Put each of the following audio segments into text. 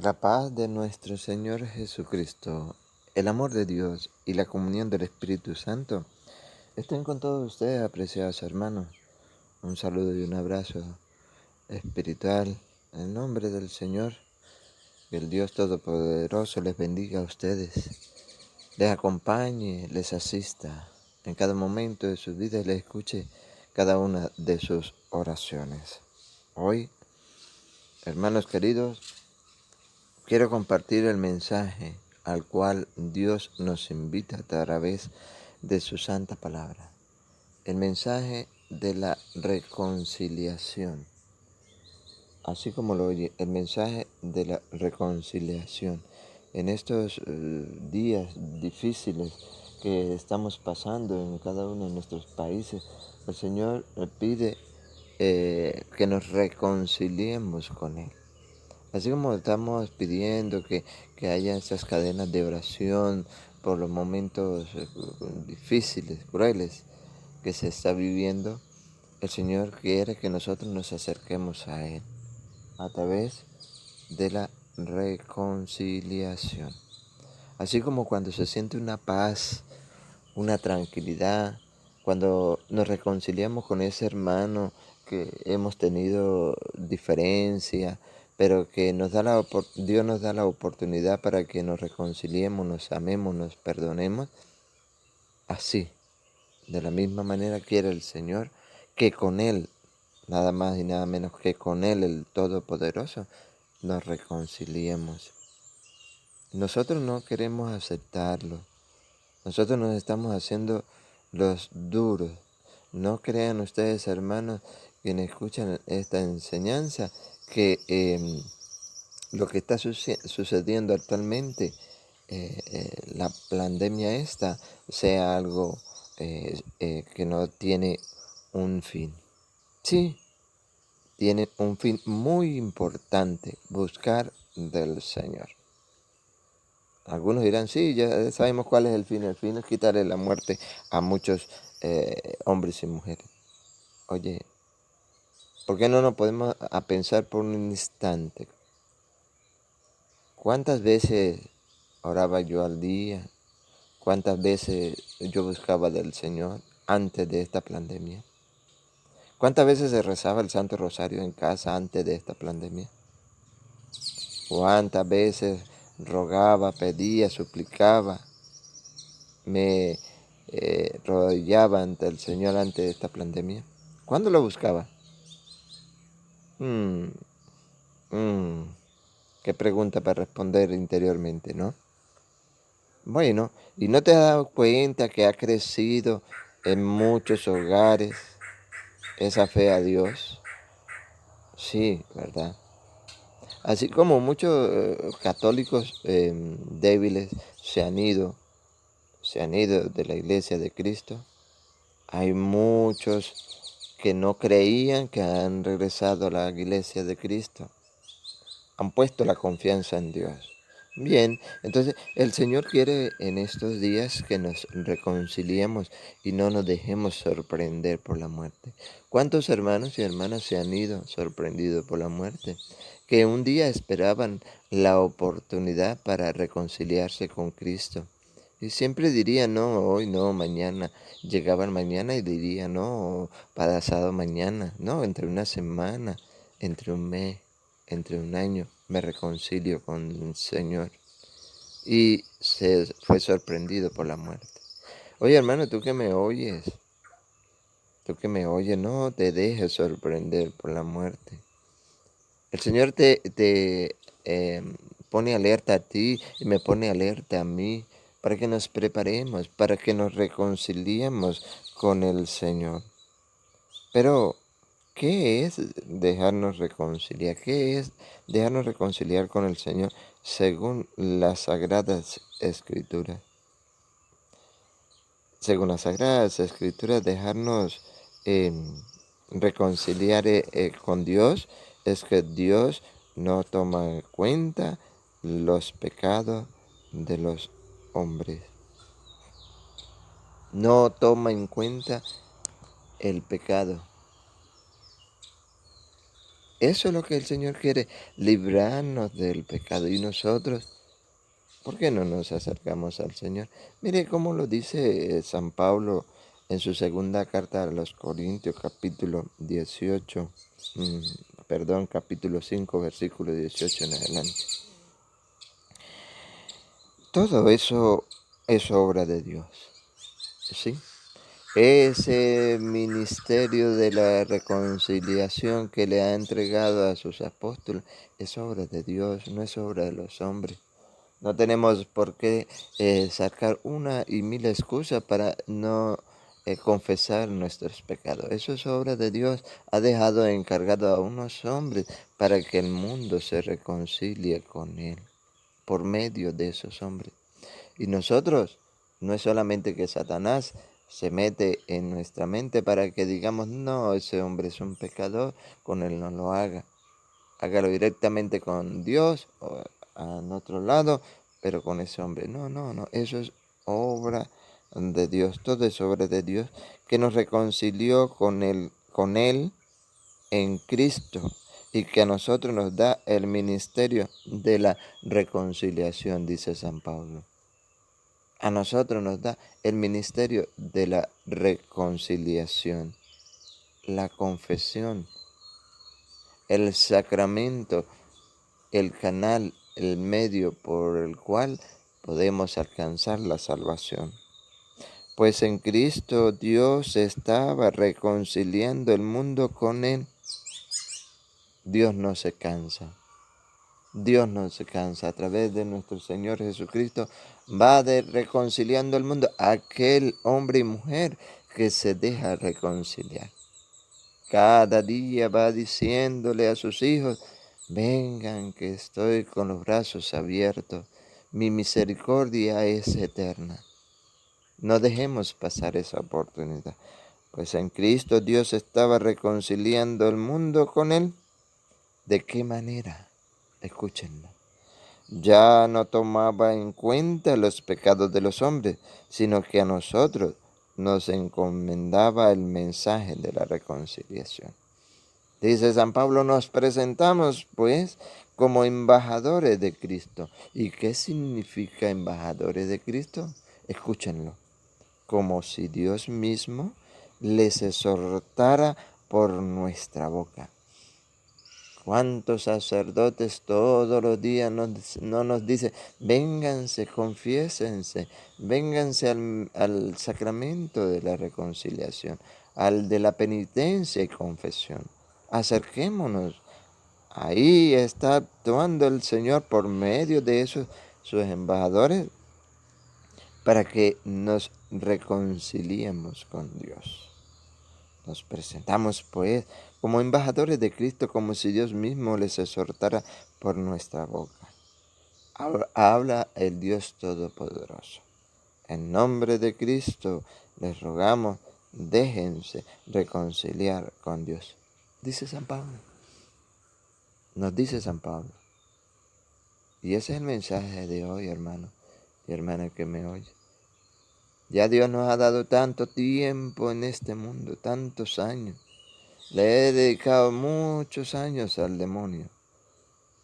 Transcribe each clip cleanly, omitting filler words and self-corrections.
La paz de nuestro Señor Jesucristo, el amor de Dios y la comunión del Espíritu Santo estén con todos ustedes, apreciados hermanos. Un saludo y un abrazo espiritual en nombre del Señor. Que el Dios Todopoderoso les bendiga a ustedes, les acompañe, les asista en cada momento de su vida y les escuche cada una de sus oraciones. Hoy, hermanos queridos, quiero compartir el mensaje al cual Dios nos invita a través de su santa palabra. El mensaje de la reconciliación. Así como lo oye, el mensaje de la reconciliación. En estos días difíciles que estamos pasando en cada uno de nuestros países, el Señor pide que nos reconciliemos con Él. Así como estamos pidiendo que haya esas cadenas de oración por los momentos difíciles, crueles que se está viviendo, el Señor quiere que nosotros nos acerquemos a Él a través de la reconciliación. Así como cuando se siente una paz, una tranquilidad, cuando nos reconciliamos con ese hermano que hemos tenido diferencia, pero que Dios nos da la oportunidad para que nos reconciliemos, nos amemos, nos perdonemos. Así, de la misma manera quiere el Señor que con Él, nada más y nada menos que con Él, el Todopoderoso, nos reconciliemos. Nosotros no queremos aceptarlo. Nosotros nos estamos haciendo los duros. No crean ustedes, hermanos, quienes escuchan esta enseñanza, que lo que está sucediendo actualmente, la pandemia esta, sea algo que no tiene un fin. Sí, tiene un fin muy importante: buscar del Señor. Algunos dirán, sí, ya sabemos cuál es el fin. El fin es quitarle la muerte a muchos hombres y mujeres. Oye, ¿por qué no nos podemos a pensar por un instante? ¿Cuántas veces oraba yo al día? ¿Cuántas veces yo buscaba del Señor antes de esta pandemia? ¿Cuántas veces se rezaba el Santo Rosario en casa antes de esta pandemia? ¿Cuántas veces rogaba, pedía, suplicaba, me arrodillaba ante el Señor antes de esta pandemia? ¿Cuándo lo buscaba? Mm, mm, qué pregunta para responder interiormente, ¿no? Bueno, ¿y no te has dado cuenta que ha crecido en muchos hogares esa fe a Dios? Sí, ¿verdad? Así como muchos católicos débiles se han ido de la iglesia de Cristo, hay muchos que no creían que han regresado a la iglesia de Cristo, han puesto la confianza en Dios. Bien, entonces el Señor quiere en estos días que nos reconciliemos y no nos dejemos sorprender por la muerte. ¿Cuántos hermanos y hermanas se han ido sorprendidos por la muerte? Que un día esperaban la oportunidad para reconciliarse con Cristo. Y siempre dirían, no, hoy no, mañana. Llegaban mañana y dirían, no, pasado mañana, no, entre una semana, entre un mes, entre un año, me reconcilio con el Señor. Y se fue sorprendido por la muerte. Oye, hermano, tú que me oyes, no te dejes sorprender por la muerte. El Señor te pone alerta a ti y me pone alerta a mí para que nos preparemos, para que nos reconciliemos con el Señor. Pero, ¿qué es dejarnos reconciliar? ¿Qué es dejarnos reconciliar con el Señor según las Sagradas Escrituras? Según las Sagradas Escrituras, dejarnos reconciliar con Dios es que Dios no toma en cuenta los pecados de los hombres. No toma en cuenta el pecado. Eso es lo que el Señor quiere, librarnos del pecado. Y nosotros, ¿por qué no nos acercamos al Señor? Mire cómo lo dice San Pablo en su segunda carta a los Corintios, capítulo 18, capítulo 5, versículo 18 en adelante. Todo eso es obra de Dios, ¿sí? Ese ministerio de la reconciliación que le ha entregado a sus apóstoles es obra de Dios, no es obra de los hombres. No tenemos por qué sacar una y mil excusas para no confesar nuestros pecados. Eso es obra de Dios. Ha dejado encargado a unos hombres para que el mundo se reconcilie con Él por medio de esos hombres. Y nosotros, no es solamente que Satanás se mete en nuestra mente para que digamos, no, ese hombre es un pecador, con él no lo haga. Hágalo directamente con Dios o a otro lado, pero con ese hombre. No, no, no, eso es obra de Dios, todo es obra de Dios que nos reconcilió con él en Cristo y que a nosotros nos da el ministerio de la reconciliación, dice San Pablo. A nosotros nos da el ministerio de la reconciliación, la confesión, el sacramento, el canal, el medio por el cual podemos alcanzar la salvación. Pues en Cristo Dios estaba reconciliando el mundo con Él. Dios no se cansa. Dios no se cansa. A través de nuestro Señor Jesucristo va reconciliando el mundo. Aquel hombre y mujer que se deja reconciliar. Cada día va diciéndole a sus hijos, vengan que estoy con los brazos abiertos. Mi misericordia es eterna. No dejemos pasar esa oportunidad. Pues en Cristo Dios estaba reconciliando el mundo con Él. ¿De qué manera? Escúchenlo. Ya no tomaba en cuenta los pecados de los hombres, sino que a nosotros nos encomendaba el mensaje de la reconciliación. Dice San Pablo, nos presentamos pues como embajadores de Cristo. ¿Y qué significa embajadores de Cristo? Escúchenlo. Como si Dios mismo les exhortara por nuestra boca. ¿Cuántos sacerdotes todos los días no nos dicen, vénganse, confiésense, vénganse al sacramento de la reconciliación, al de la penitencia y confesión? Acerquémonos. Ahí está actuando el Señor por medio de sus embajadores para que nos reconciliemos con Dios. Nos presentamos, pues, como embajadores de Cristo, como si Dios mismo les exhortara por nuestra boca. Habla el Dios Todopoderoso. En nombre de Cristo les rogamos, déjense reconciliar con Dios. Dice San Pablo. Nos dice San Pablo. Y ese es el mensaje de hoy, hermano y hermana que me oye. Ya Dios nos ha dado tanto tiempo en este mundo, tantos años. Le he dedicado muchos años al demonio.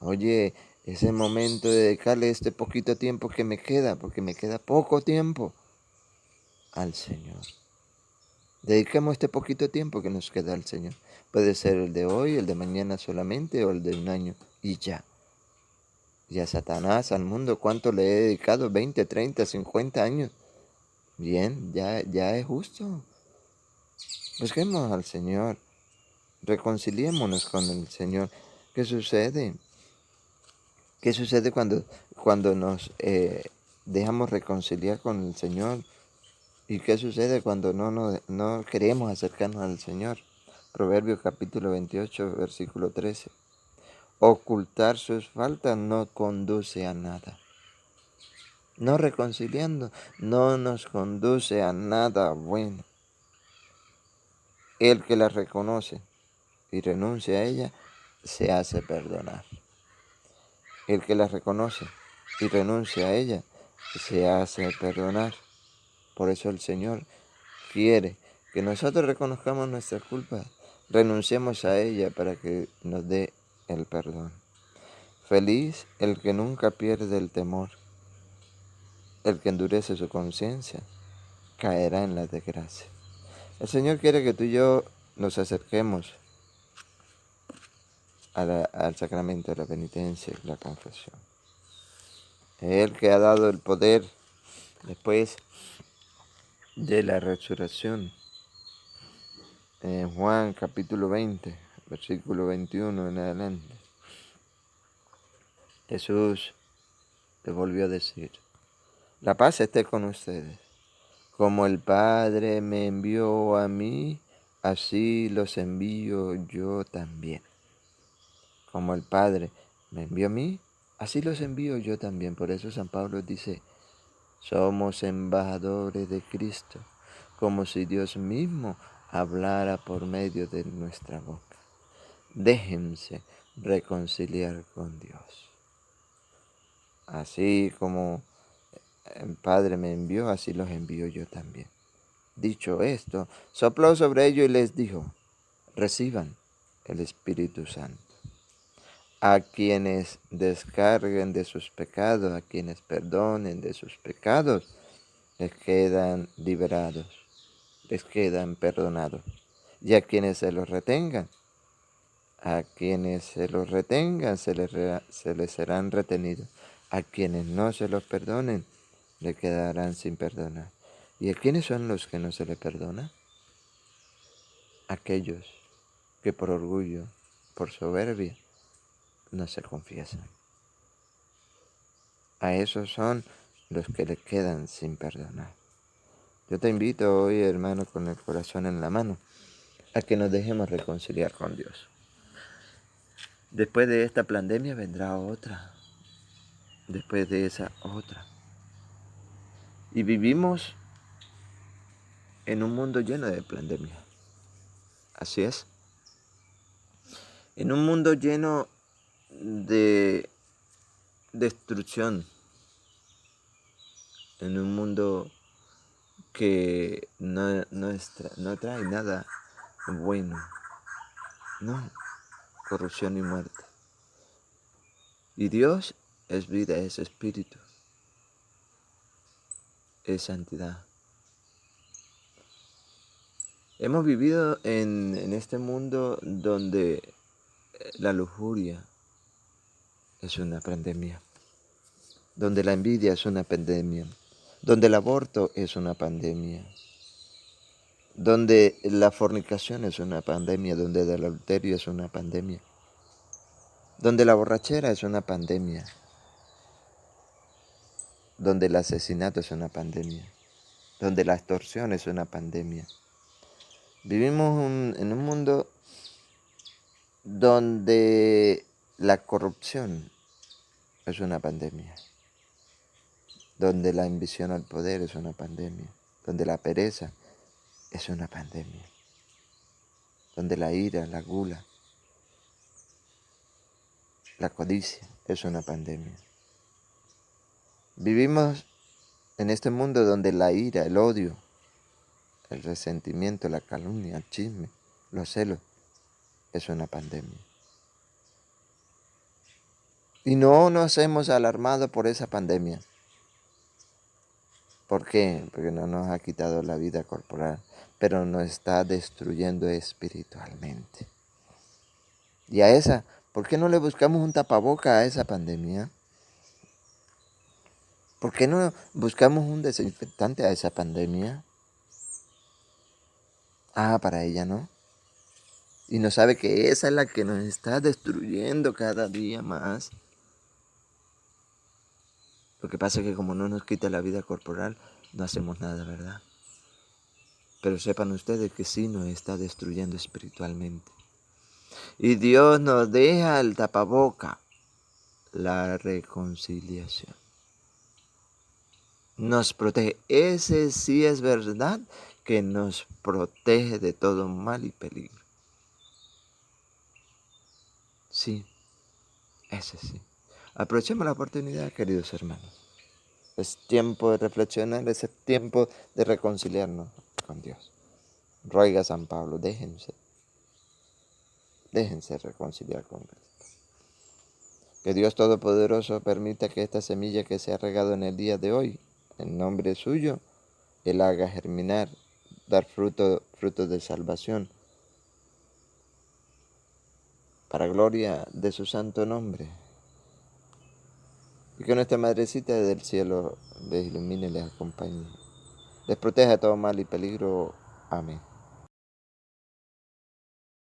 Oye, es el momento de dedicarle este poquito tiempo que me queda, porque me queda poco tiempo, al Señor. Dediquemos este poquito tiempo que nos queda al Señor. Puede ser el de hoy, el de mañana solamente o el de un año y ya. Y a Satanás, al mundo, ¿cuánto le he dedicado? 20, 30, 50 años. Bien, ya es justo. Busquemos al Señor. Reconciliémonos con el Señor. ¿Qué sucede? ¿Qué sucede cuando nos dejamos reconciliar con el Señor? ¿Y qué sucede cuando no queremos acercarnos al Señor? Proverbios capítulo 28, versículo 13. Ocultar sus faltas no conduce a nada. No reconciliando no nos conduce a nada bueno. El que la reconoce y renuncia a ella, se hace perdonar. El que la reconoce y renuncia a ella, se hace perdonar. Por eso el Señor quiere que nosotros reconozcamos nuestras culpas, renunciemos a ella para que nos dé el perdón. Feliz el que nunca pierde el temor, el que endurece su conciencia, caerá en la desgracia. El Señor quiere que tú y yo nos acerquemos al sacramento de la penitencia y la confesión. Él que ha dado el poder después de la resurrección. En Juan capítulo 20, versículo 21 en adelante, Jesús le volvió a decir: la paz esté con ustedes. Como el Padre me envió a mí, así los envío yo también. Como el Padre me envió a mí, así los envío yo también. Por eso San Pablo dice: somos embajadores de Cristo, como si Dios mismo hablara por medio de nuestra boca. Déjense reconciliar con Dios. Así como el Padre me envió, así los envío yo también. Dicho esto, sopló sobre ellos y les dijo: reciban el Espíritu Santo. A quienes descarguen de sus pecados, a quienes perdonen de sus pecados, les quedan liberados, les quedan perdonados. Y a quienes se los retengan, se les serán retenidos. A quienes no se los perdonen, le quedarán sin perdonar. ¿Y a quiénes son los que no se les perdona? Aquellos que por orgullo, por soberbia, no se confiesan. A esos son los que le quedan sin perdonar. Yo te invito hoy, hermano, con el corazón en la mano, a que nos dejemos reconciliar con Dios. Después de esta pandemia vendrá otra. Después de esa otra. Y vivimos en un mundo lleno de pandemia. Así es. En un mundo lleno de destrucción. En un mundo que no trae nada bueno. No, corrupción y muerte. Y Dios es vida, es espíritu, es santidad. Hemos vivido en este mundo donde la lujuria es una pandemia, donde la envidia es una pandemia, donde el aborto es una pandemia, donde la fornicación es una pandemia, donde el adulterio es una pandemia, donde la borrachera es una pandemia, donde el asesinato es una pandemia, donde la extorsión es una pandemia. Vivimos en un mundo donde la corrupción es una pandemia, donde la ambición al poder es una pandemia, donde la pereza es una pandemia, donde la ira, la gula, la codicia es una pandemia. Vivimos en este mundo donde la ira, el odio, el resentimiento, la calumnia, el chisme, los celos es una pandemia. Y no nos hemos alarmado por esa pandemia. ¿Por qué? Porque no nos ha quitado la vida corporal, pero nos está destruyendo espiritualmente. Y a esa, ¿por qué no le buscamos un tapaboca a esa pandemia? ¿Por qué no buscamos un desinfectante a esa pandemia? Para ella no. Y no sabe que esa es la que nos está destruyendo cada día más. Lo que pasa es que como no nos quita la vida corporal, no hacemos nada, ¿verdad? Pero sepan ustedes que sí nos está destruyendo espiritualmente. Y Dios nos deja el tapaboca, la reconciliación. Nos protege. Ese sí es verdad que nos protege de todo mal y peligro. Sí, ese sí. Aprovechemos la oportunidad, queridos hermanos. Es tiempo de reflexionar, es tiempo de reconciliarnos con Dios. Ruega San Pablo, déjense. déjense reconciliar con Cristo. Que Dios Todopoderoso permita que esta semilla que se ha regado en el día de hoy, en nombre suyo, Él haga germinar, dar frutos de salvación, para gloria de su santo nombre. Y que nuestra Madrecita del Cielo les ilumine y les acompañe. Les proteja de todo mal y peligro. Amén.